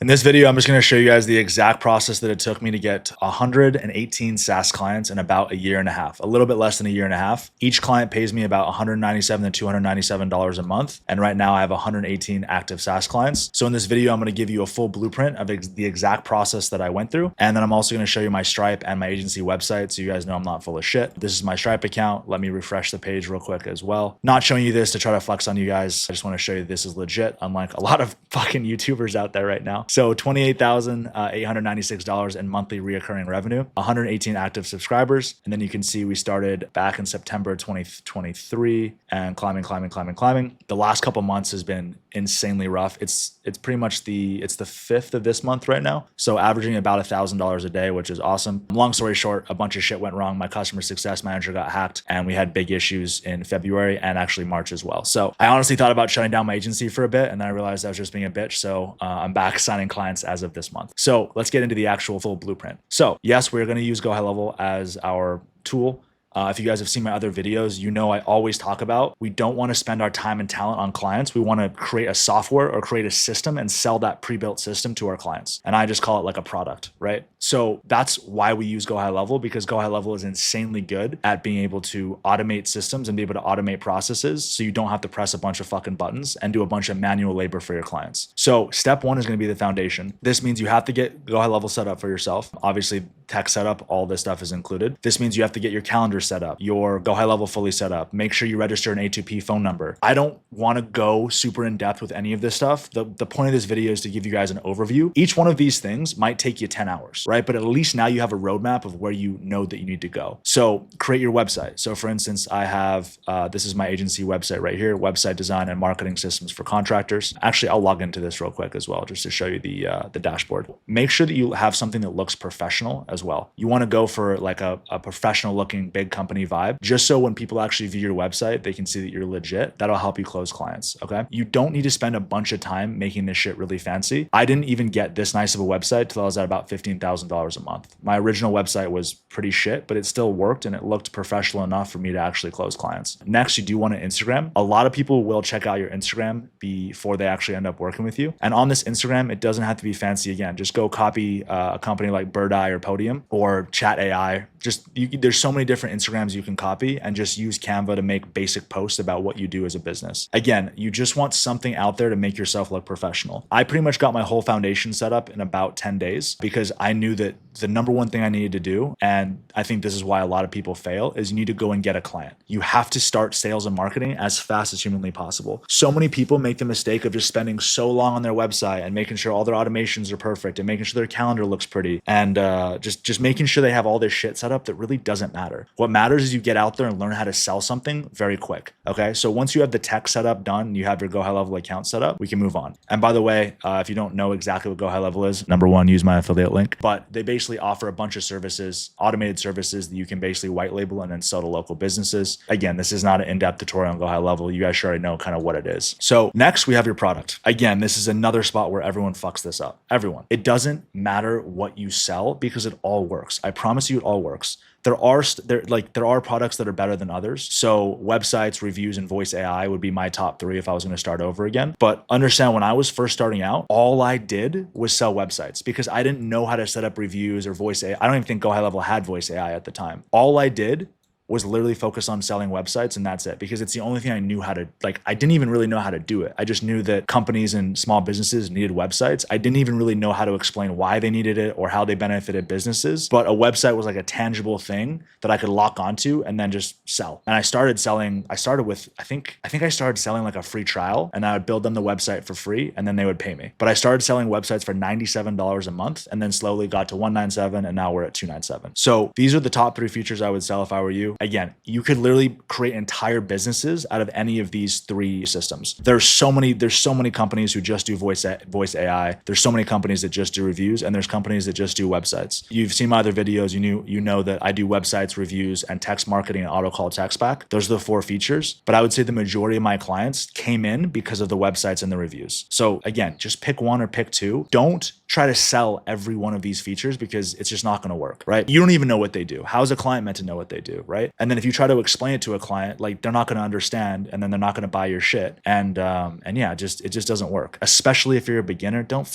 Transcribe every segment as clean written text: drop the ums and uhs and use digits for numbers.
In this video, I'm just going to show you guys the exact process that it took me to get 118 SaaS clients in about a year and a half, a little bit less than a year and a half. Each client pays me about $197 to $297 a month. And right now I have 118 active SaaS clients. So in this video, I'm going to give you a full blueprint of the exact process that I went through. And then I'm also going to show you my Stripe and my agency website, so you guys know I'm not full of shit. This is my Stripe account. Let me refresh the page real quick as well. Not showing you this to try to flex on you guys. I just want to show you this is legit, unlike a lot of fucking YouTubers out there right now. So $28,896 in monthly reoccurring revenue, 118 active subscribers. And then you can see we started back in September 2023 and climbing. The last couple months has been insanely rough. It's pretty much the 5th of this month right now. So averaging about $1,000 a day, which is awesome. Long story short, a bunch of shit went wrong. My customer success manager got hacked and we had big issues in February and actually March as well. So I honestly thought about shutting down my agency for a bit, and then I realized I was just being a bitch. So I'm back signing clients as of this month. So let's get into the actual full blueprint. So yes, we're going to use GoHighLevel as our tool. If you guys have seen my other videos, you know I always talk about we don't want to spend our time and talent on clients. We want to create a software or create a system and sell that pre-built system to our clients. And I just call it like a product, right? So that's why we use GoHighLevel, because GoHighLevel is insanely good at being able to automate systems and be able to automate processes, so you don't have to press a bunch of fucking buttons and do a bunch of manual labor for your clients. So step one is going to be the foundation. This means you have to get GoHighLevel set up for yourself. Obviously, tech setup, all this stuff is included. This means you have to get your calendar set up, your GoHighLevel fully set up. Make sure you register an A2P phone number. I don't want to go super in depth with any of this stuff. The point of this video is to give you guys an overview. Each one of these things might take you 10 hours, right? But at least now you have a roadmap of where you know that you need to go. So create your website. So for instance, I have, this is my agency website right here, website design and marketing systems for contractors. Actually, I'll log into this real quick as well, just to show you the dashboard. Make sure that you have something that looks professional as well. You want to go for like a professional looking big company vibe, just so when people actually view your website, they can see that you're legit. That'll help you close clients, okay? You don't need to spend a bunch of time making this shit really fancy. I didn't even get this nice of a website till I was at about $15,000 a month. My original website was pretty shit, but it still worked and it looked professional enough for me to actually close clients. Next, you do want an Instagram. A lot of people will check out your Instagram before they actually end up working with you. And on this Instagram, it doesn't have to be fancy. Again, just go copy a company like Bird Eye or Podium or Chat AI. There's so many different Instagrams you can copy and just use Canva to make basic posts about what you do as a business. Again, you just want something out there to make yourself look professional. I pretty much got my whole foundation set up in about 10 days because I knew that the number one thing I needed to do, and I think this is why a lot of people fail, is you need to go and get a client. You have to start sales and marketing as fast as humanly possible. So many people make the mistake of just spending so long on their website and making sure all their automations are perfect and making sure their calendar looks pretty and just making sure they have all this shit set up that really doesn't matter. What matters is you get out there and learn how to sell something very quick, okay? So once you have the tech setup done, you have your GoHighLevel account set up, we can move on. And by the way, if you don't know exactly what GoHighLevel is, number one, use my affiliate link, but they basically offer a bunch of services, automated services that you can basically white label and then sell to local businesses. Again, this is not an in-depth tutorial on GoHighLevel. You guys should already know kind of what it is. So next we have your product. Again, this is another spot where everyone fucks this up. Everyone. It doesn't matter what you sell because it all works. I promise you it all works. There are products that are better than others. So websites, reviews, and voice AI would be my top 3 if I was going to start over again. But understand, when I was first starting out, all I did was sell websites because I didn't know how to set up reviews or voice AI. I don't even think GoHighLevel had voice AI at the time. All I did was literally focus on selling websites, and that's it, because it's the only thing I knew how to, I didn't even really know how to do it. I just knew that companies and small businesses needed websites. I didn't even really know how to explain why they needed it or how they benefited businesses, but a website was like a tangible thing that I could lock onto and then just sell. And I started selling like a free trial, and I would build them the website for free and then they would pay me. But I started selling websites for $97 a month and then slowly got to $197, and now we're at $297. So these are the top 3 features I would sell if I were you. Again, you could literally create entire businesses out of any of these 3 systems. There's so many companies who just do voice AI. There's so many companies that just do reviews, and there's companies that just do websites. You've seen my other videos. You know that I do websites, reviews, and text marketing and auto call text back. Those are the 4 features. But I would say the majority of my clients came in because of the websites and the reviews. So again, just pick one or pick 2. Don't try to sell every one of these features because it's just not going to work, right? You don't even know what they do. How is a client meant to know what they do, right? right? And then if you try to explain it to a client, like they're not going to understand, and then they're not going to buy your shit. And yeah, it just doesn't work. Especially if you're a beginner, don't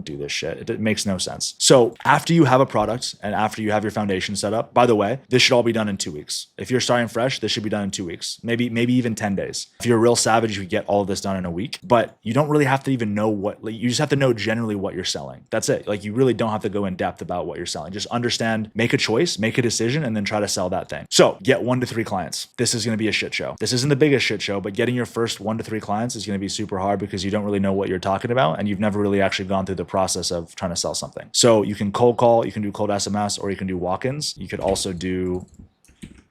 do this shit. It makes no sense. So after you have a product and after you have your foundation set up, by the way, this should all be done in 2 weeks. If you're starting fresh, this should be done in 2 weeks, maybe even 10 days. If you're a real savage, you could get all of this done in a week, but you don't really have to even know what, like, you just have to know generally what you're selling. That's it. Like, you really don't have to go in depth about what you're selling. Just understand, make a choice, make a decision, and then try to sell that thing. So get 1 to 3 clients. This is going to be a shit show. This isn't the biggest shit show, but getting your first 1 to 3 clients is going to be super hard because you don't really know what you're talking about and you've never really actually gone through the process of trying to sell something. So you can cold call, you can do cold SMS, or you can do walk-ins. You could also do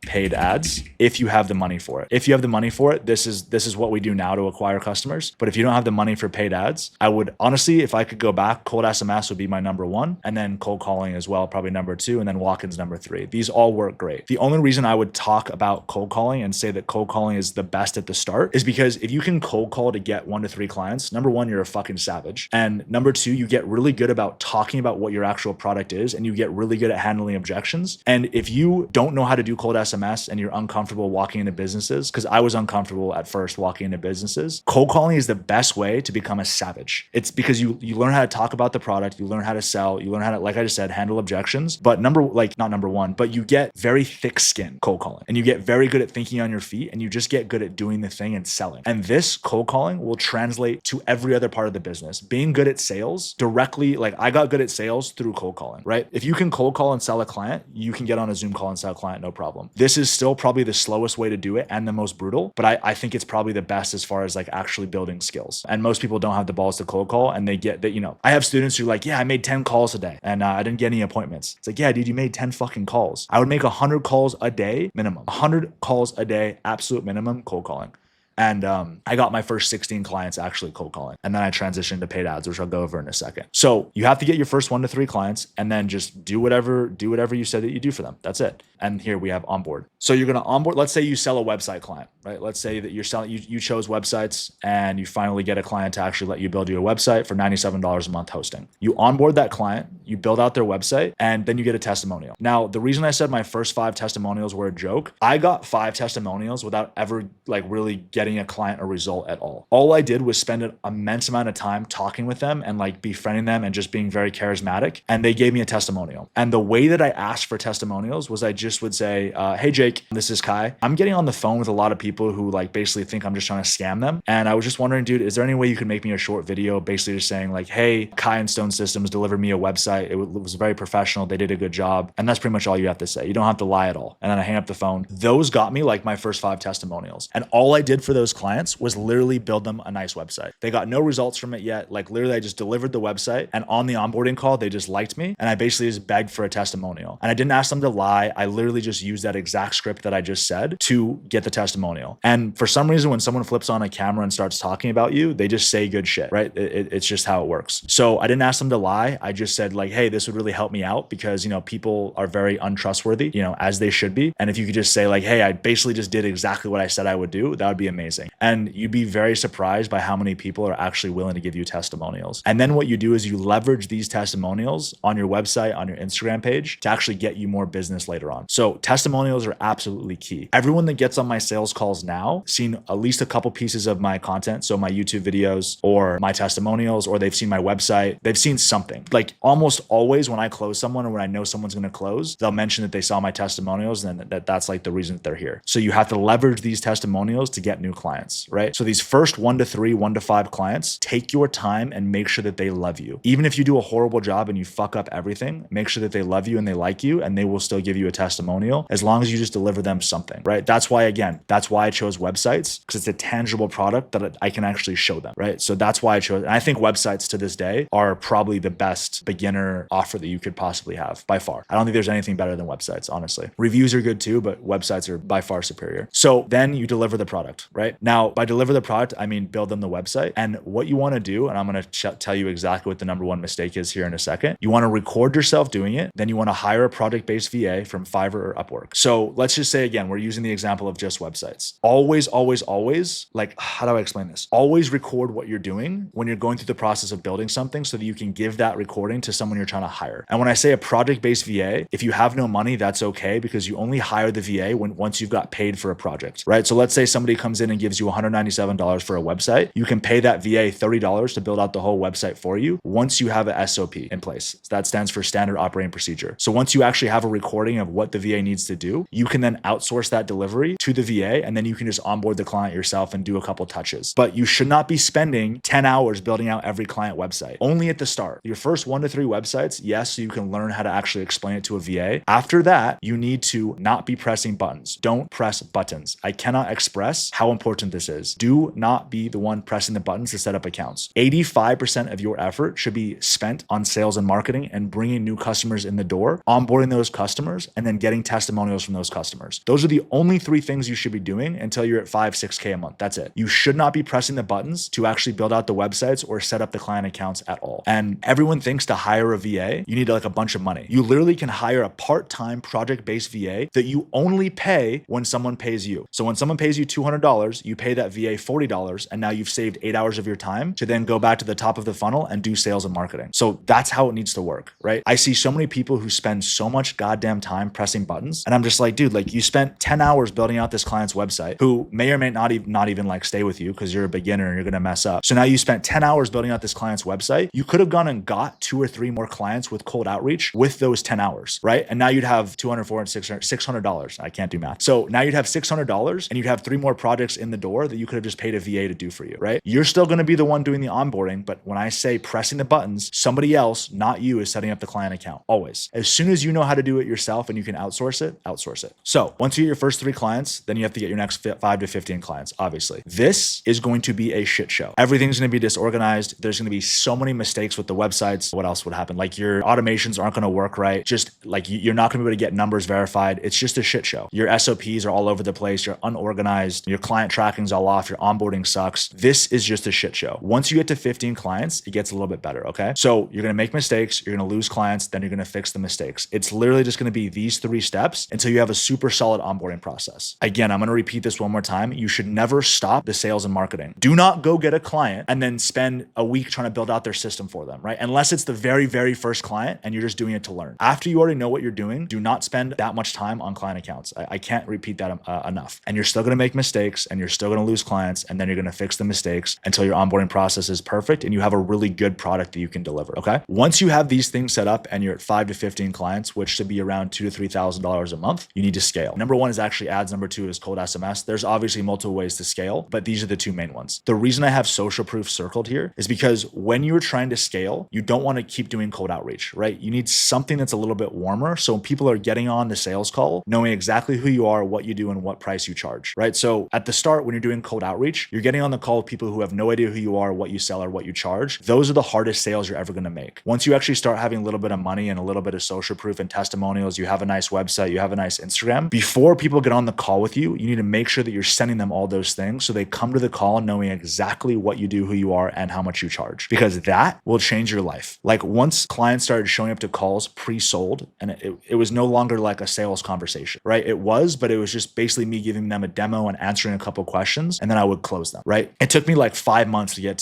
paid ads if you have the money for it. If you have the money for it, this is what we do now to acquire customers. But if you don't have the money for paid ads, I would honestly, if I could go back, cold SMS would be my number 1, and then cold calling as well, probably number 2, and then walk-ins number 3. These all work great. The only reason I would talk about cold calling and say that cold calling is the best at the start is because if you can cold call to get 1 to 3 clients, number 1, you're a fucking savage. And number 2, you get really good about talking about what your actual product is, and you get really good at handling objections. And if you don't know how to do cold SMS and you're uncomfortable walking into businesses, because I was uncomfortable at first walking into businesses, cold calling is the best way to become a savage. It's because you learn how to talk about the product, you learn how to sell, you learn how to, like I just said, handle objections. But not number 1, but you get very thick skin cold calling, and you get very good at thinking on your feet, and you just get good at doing the thing and selling. And this cold calling will translate to every other part of the business. Being good at sales directly, like I got good at sales through cold calling, right? If you can cold call and sell a client, you can get on a Zoom call and sell a client, no problem. This is still probably the slowest way to do it and the most brutal, but I think it's probably the best as far as like actually building skills. And most people don't have the balls to cold call, and they get that, I have students who are like, yeah, I made 10 calls a day and I didn't get any appointments. It's like, yeah, dude, you made 10 fucking calls. I would make 100 calls a day minimum, 100 calls a day, absolute minimum cold calling. And I got my first 16 clients actually cold calling. And then I transitioned to paid ads, which I'll go over in a second. So you have to get your first 1 to 3 clients and then just do whatever you said that you do for them. That's it. And here we have onboard. So you're going to onboard, let's say you sell a website client, right? Let's say that you're selling, you chose websites and you finally get a client to actually let you build your website for $97 a month hosting. You onboard that client, you build out their website, and then you get a testimonial. Now, the reason I said my first 5 testimonials were a joke, I got 5 testimonials without ever like really getting a client a result at all. All I did was spend an immense amount of time talking with them and like befriending them and just being very charismatic. And they gave me a testimonial. And the way that I asked for testimonials was I just would say, hey, Jake, this is Kai. I'm getting on the phone with a lot of people who like basically think I'm just trying to scam them. And I was just wondering, dude, is there any way you could make me a short video basically just saying like, hey, Kai and Stone Systems delivered me a website. It was very professional. They did a good job. And that's pretty much all you have to say. You don't have to lie at all. And then I hang up the phone. Those got me like my first 5 testimonials. And all I did for those clients was literally build them a nice website. They got no results from it yet. Like literally I just delivered the website, and on the onboarding call, they just liked me. And I basically just begged for a testimonial. And I didn't ask them to lie. I literally just used that exact script that I just said to get the testimonial. And for some reason, when someone flips on a camera and starts talking about you, they just say good shit, right? It's just how it works. So I didn't ask them to lie. I just said like, hey, this would really help me out because, people are very untrustworthy, as they should be. And if you could just say like, hey, I basically just did exactly what I said I would do, that would be amazing. And you'd be very surprised by how many people are actually willing to give you testimonials. And then what you do is you leverage these testimonials on your website, on your Instagram page to actually get you more business later on. So testimonials are absolutely key. Everyone that gets on my sales calls now seen at least a couple pieces of my content. So my YouTube videos or my testimonials, or they've seen my website, they've seen something. Like almost always when I close someone or when I know someone's going to close, they'll mention that they saw my testimonials and that's like the reason that they're here. So you have to leverage these testimonials to get new clients, right? So these first 1 to 3, 1 to 5 clients, take your time and make sure that they love you. Even if you do a horrible job and you fuck up everything, make sure that they love you and they like you, and they will still give you a testimonial as long as you just deliver them something, right? That's why I chose websites, because it's a tangible product that I can actually show them, right? So that's why I chose, and I think websites to this day are probably the best beginner offer that you could possibly have by far. I don't think there's anything better than websites, honestly. Reviews are good too, but websites are by far superior. So then you deliver the product, right? Now, by deliver the product, I mean build them the website. And what you want to do, and I'm going to tell you exactly what the number 1 mistake is here in a second. You want to record yourself doing it. Then you want to hire a product-based VA from Fiverr or Upwork. So let's just say again, we're using the example of just websites. Always, like, how do I explain this? Always record what you're doing when you're going through the process of building something so that you can give that recording to someone someone you're trying to hire. And when I say a project-based VA, if you have no money, that's okay, because you only hire the VA once you've got paid for a project, right? So let's say somebody comes in and gives you $197 for a website. You can pay that VA $30 to build out the whole website for you once you have a SOP in place. So that stands for standard operating procedure. So once you actually have a recording of what the VA needs to do, you can then outsource that delivery to the VA, and then you can just onboard the client yourself and do a couple touches. But you should not be spending 10 hours building out every client website. Only at the start. Your first 1 to 3 websites, yes, so you can learn how to actually explain it to a VA. After that, you need to not be pressing buttons. Don't press buttons. I cannot express how important this is. Do not be the one pressing the buttons to set up accounts. 85% of your effort should be spent on sales and marketing and bringing new customers in the door, onboarding those customers, and then getting testimonials from those customers. Those are the only 3 things you should be doing until you're at 5, 6K a month. That's it. You should not be pressing the buttons to actually build out the websites or set up the client accounts at all. And everyone thinks to hire a VA, you need like a bunch of money. You literally can hire a part-time project-based VA that you only pay when someone pays you. So when someone pays you $200, you pay that VA $40, and now you've saved 8 hours of your time to then go back to the top of the funnel and do sales and marketing. So that's how it needs to work, right? I see so many people who spend so much goddamn time pressing buttons, and I'm just like, dude, like you spent 10 hours building out this client's website, who may or may not even like stay with you because you're a beginner and you're gonna mess up. So now you spent 10 hours building out this client's website. You could have gone and got 2 or 3 more clients with cold outreach with those 10 hours, right? And now you'd have $200, $400, $600. I can't do math. So now you'd have $600 and you'd have 3 more projects in the door that you could have just paid a VA to do for you, right? You're still going to be the one doing the onboarding, but when I say pressing the buttons, somebody else, not you, is setting up the client account. Always. As soon as you know how to do it yourself and you can outsource it, outsource it. So once you get your first 3 clients, then you have to get your next 5 to 15 clients, obviously. This is going to be a shit show. Everything's going to be disorganized. There's going to be so many mistakes with the websites. What else would happen? Like your automations aren't going to work right. Just like you're not going to be able to get numbers verified. It's just a shit show. Your SOPs are all over the place. You're unorganized. Your client tracking's all off. Your onboarding sucks. This is just a shit show. Once you get to 15 clients, it gets a little bit better, okay? So you're going to make mistakes. You're going to lose clients. Then you're going to fix the mistakes. It's literally just going to be these 3 steps until you have a super solid onboarding process. Again, I'm going to repeat this one more time. You should never stop the sales and marketing. Do not go get a client and then spend a week trying to build out their system for them, right? Unless it's the very, very first client and you're just doing it to learn. After you already know what you're doing, do not spend that much time on client accounts. I can't repeat that enough. And you're still going to make mistakes and you're still going to lose clients, and then you're going to fix the mistakes until your onboarding process is perfect and you have a really good product that you can deliver, okay? Once you have these things set up and you're at 5 to 15 clients, which should be around $2,000 to $3,000 a month, you need to scale. Number 1 is actually ads. Number 2 is cold SMS. There's obviously multiple ways to scale, but these are the 2 main ones. The reason I have social proof circled here is because when you're trying to scale, you don't want to keep doing cold outreach, right? You need something that's a little bit warmer. So when people are getting on the sales call, knowing exactly who you are, what you do, and what price you charge, right? So at the start, when you're doing cold outreach, you're getting on the call with people who have no idea who you are, what you sell, or what you charge. Those are the hardest sales you're ever going to make. Once you actually start having a little bit of money and a little bit of social proof and testimonials, you have a nice website, you have a nice Instagram, before people get on the call with you, you need to make sure that you're sending them all those things so they come to the call knowing exactly what you do, who you are, and how much you charge, because that will change your life. Like once clients started showing up to calls pre-sold, and it was no longer like a sales conversation, right? It was, but it was just basically me giving them a demo and answering a couple questions, and then I would close them, right? It took me like 4 or 5 months to get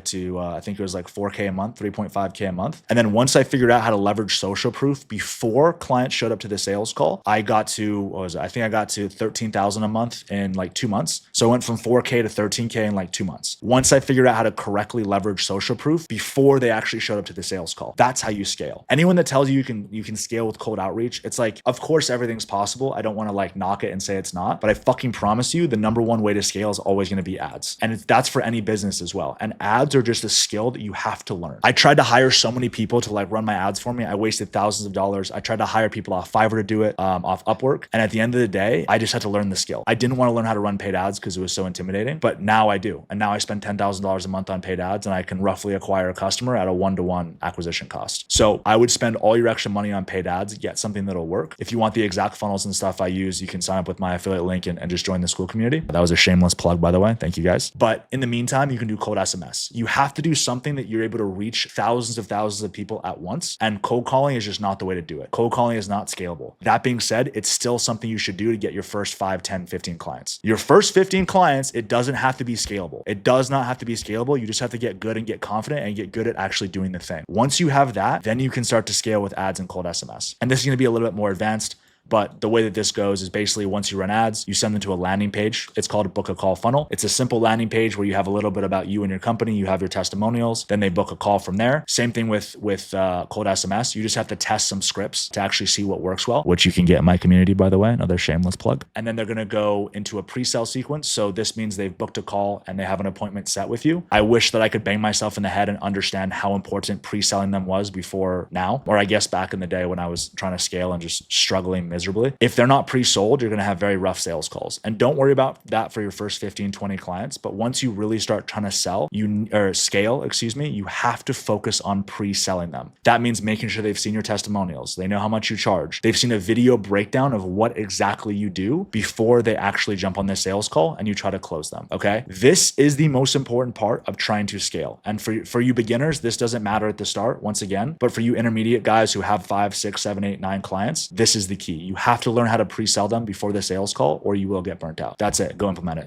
to, I think it was like 4K a month, 3.5K a month. And then once I figured out how to leverage social proof before clients showed up to the sales call, I got to, what was it? I think I got to 13,000 a month in like 2 months. So I went from 4K to 13K in like 2 months. Once I figured out how to correctly leverage social proof before they actually showed up to the sales call, that's how you scale. Anyone that tells you you can scale with cold outreach, it's like, of course everything's possible. I don't want to like knock it and say it's not, but I fucking promise you the number 1 way to scale is always going to be ads. And that's for any business as well. And ads are just a skill that you have to learn. I tried to hire so many people to like run my ads for me. I wasted thousands of dollars. I tried to hire people off Fiverr to do it, off Upwork. And at the end of the day, I just had to learn the skill. I didn't want to learn how to run paid ads because it was so intimidating, but now I do. And now I spend $10,000 a month on paid ads, and I can roughly acquire a customer at a 1-to-1 acquisition cost. So I would spend all your extra money on paid ads, get something that'll work. If you want the exact funnels and stuff I use, you can sign up with my affiliate link and just join the school community. That was a shameless plug, by the way. Thank you guys. But in the meantime, you can do cold SMS. You have to do something that you're able to reach thousands of people at once. And cold calling is just not the way to do it. Cold calling is not scalable. That being said, it's still something you should do to get your first 5, 10, 15 clients. Your first 15 clients, it doesn't have to be scalable. It does not have to be scalable. You just have to get good and get confident and get good at actually doing the thing. Once you have that, then you can start to scale with ads and cold SMS. And this is going to be a little bit more advanced. But the way that this goes is basically once you run ads, you send them to a landing page. It's called a book a call funnel. It's a simple landing page where you have a little bit about you and your company. You have your testimonials. Then they book a call from there. Same thing with cold SMS. You just have to test some scripts to actually see what works well, which you can get in my community, by the way, another shameless plug. And then they're going to go into a pre-sale sequence. So this means they've booked a call and they have an appointment set with you. I wish that I could bang myself in the head and understand how important pre-selling them was before now, or I guess back in the day when I was trying to scale and just struggling miserably. If they're not pre-sold, you're going to have very rough sales calls. And don't worry about that for your first 15, 20 clients. But once you really start trying to scale, you have to focus on pre-selling them. That means making sure they've seen your testimonials. They know how much you charge. They've seen a video breakdown of what exactly you do before they actually jump on this sales call and you try to close them. Okay. This is the most important part of trying to scale. And for you beginners, this doesn't matter at the start, once again, but for you intermediate guys who have 5, 6, 7, 8, 9 clients, this is the key. You have to learn how to pre-sell them before the sales call or you will get burnt out. That's it. Go implement it.